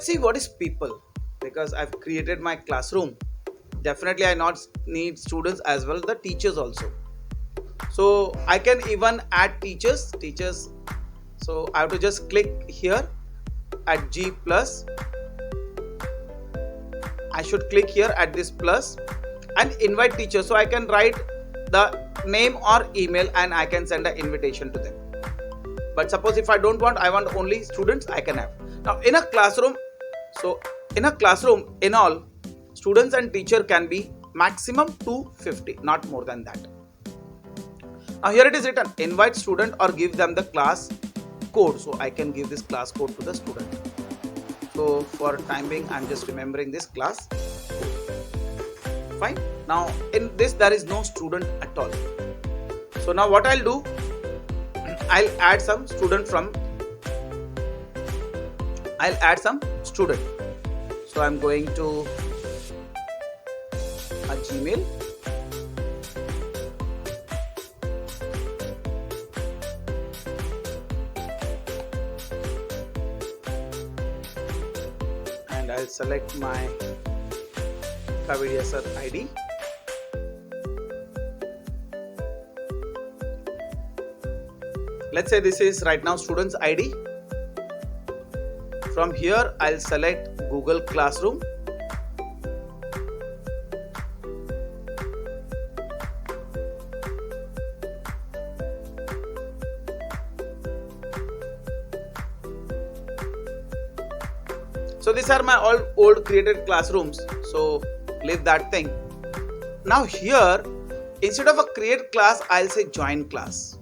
let's see what is people, because I've created my classroom. Definitely I not need students as well the teachers also. So I can even add teachers. So I have to just click here at G plus. I should click here at this plus and invite teachers. So I can write the name or email and I can send an invitation to them. But suppose if I don't want, I want only students, I can have. Now in a classroom, so in a classroom, in all, students and teacher can be maximum 250, not more than that. Now here it is written, invite student or give them the class code. So I can give this class code to the student. So for time being, I'm just remembering this class code. Fine. Now in this, there is no student at all. So now what I'll do, I'll add some student. So I'm going to a Gmail. And I'll select my Kavidia sir ID. Let's say this is right now students ID. From here I'll select Google Classroom. So these are my all old created classrooms. So leave that thing. Now here, instead of a create class, I'll say join class.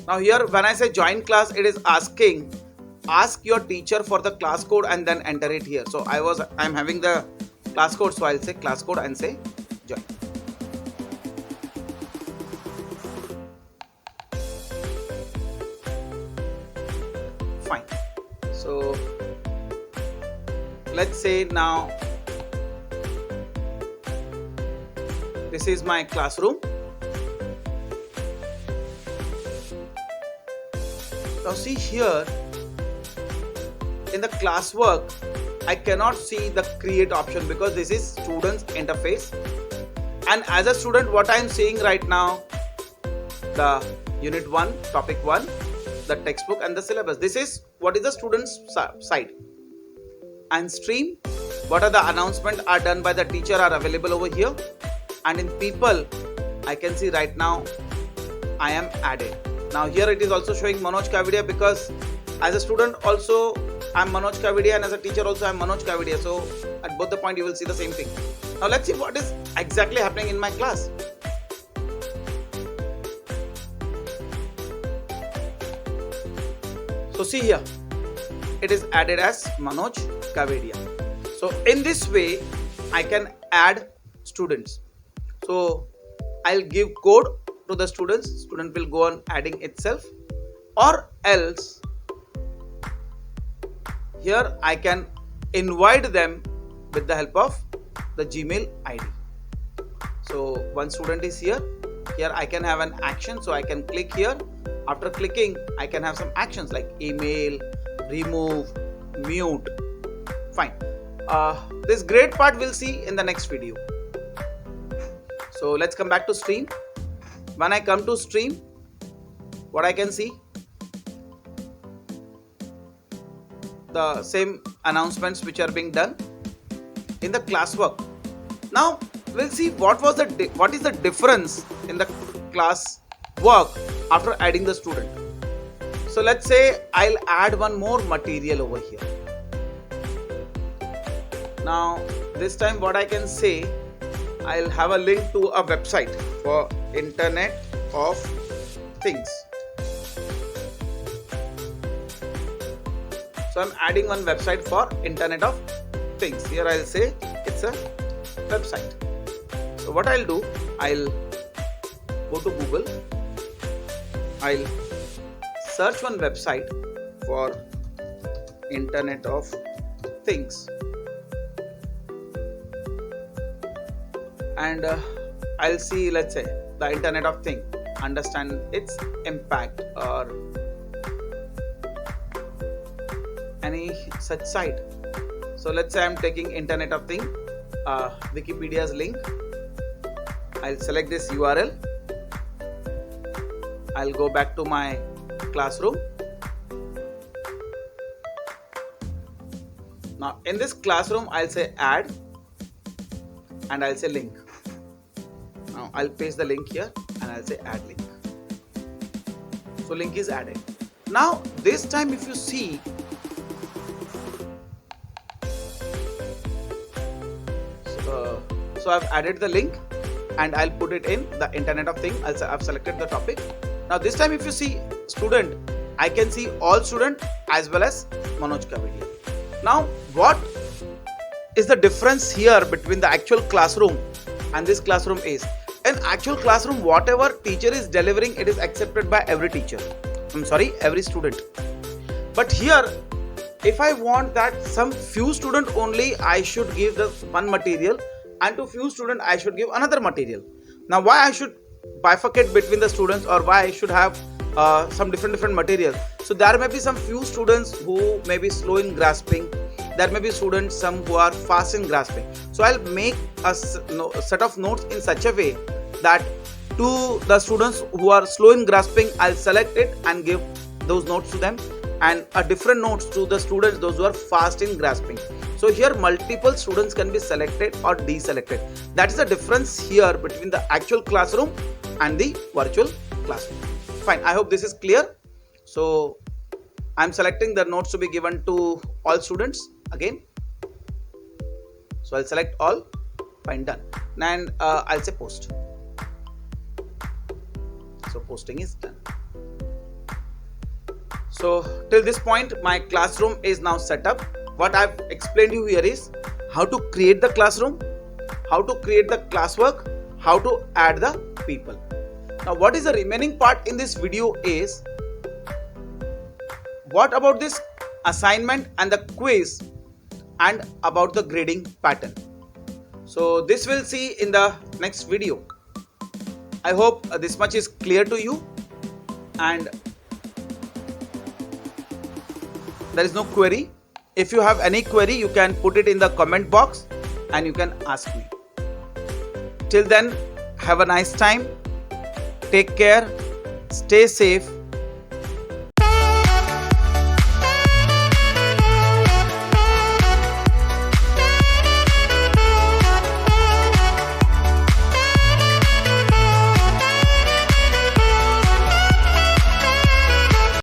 Now here when I say join class, it is asking, ask your teacher for the class code and then enter it here. So I'm having the class code, so I'll say class code and say join. Fine. So let's say now this is my classroom. Now see here in the classwork, I cannot see the create option because this is students interface. And as a student, what I am seeing right now, the unit 1, topic 1, the textbook and the syllabus. This is what is the student's side. And stream, what are the announcements are done by the teacher are available over here. And in people, I can see right now I am added. Now here it is also showing Manoj Kavidia because as a student also I'm Manoj Kavidia and as a teacher also I'm Manoj Kavidia. So at both the point you will see the same thing. Now let's see what is exactly happening in my class. So see here, it is added as Manoj Kavidia. So in this way I can add students. So I'll give code to the students, student will go on adding itself, or else here I can invite them with the help of the Gmail ID. So one student is here I can have an action, so I can click here. After clicking I can have some actions like email, remove, mute. Fine. This great part we'll see in the next video. So let's come back to stream. When I come to stream, what I can see, the same announcements which are being done in the classwork. Now we'll see what is the difference in the class work after adding the student. So let's say I'll add one more material over here. Now this time what I can say, I'll have a link to a website for Internet of Things. So I'm adding one website for Internet of Things. Here I'll say it's a website. So what I'll do, I'll go to Google. I'll search one website for Internet of Things. And I'll see, let's say, the Internet of Things, understand its impact or any such site. So let's say I'm taking Internet of Thing, Wikipedia's link. I'll select this URL. I'll go back to my classroom. Now in this classroom, I'll say add and I'll say link. Now I'll paste the link here and I'll say add link. So link is added. Now this time if you see, so I've added the link and I'll put it in the Internet of Thing. I've selected the topic. Now this time if you see student, I can see all student as well as Manoj Kavadia. Now what is the difference here between the actual classroom and this classroom is, in actual classroom whatever teacher is delivering, it is accepted by every teacher. Every student. But here if I want that some few student only I should give the one material and to few student I should give another material. Now why I should bifurcate between the students, or why I should have some different material? So there may be some few students who may be slow in grasping, there may be students some who are fast in grasping. So I'll make a set of notes in such a way that to the students who are slow in grasping, I'll select it and give those notes to them, and a different notes to the students those who are fast in grasping. So here multiple students can be selected or deselected. That is the difference here between the actual classroom and the virtual classroom. Fine, I hope this is clear. So I'm selecting the notes to be given to all students again. So I'll select all. Fine, done. And I'll say post. So posting is done. So till this point my classroom is now set up. What I've explained you here is how to create the classroom, how to create the classwork, how to add the people. Now what is the remaining part in this video is, what about this assignment and the quiz and about the grading pattern. So this we'll see in the next video. I hope this much is clear to you, and there is no query. If you have any query, you can put it in the comment box and you can ask me. Till then, have a nice time. Take care. Stay safe.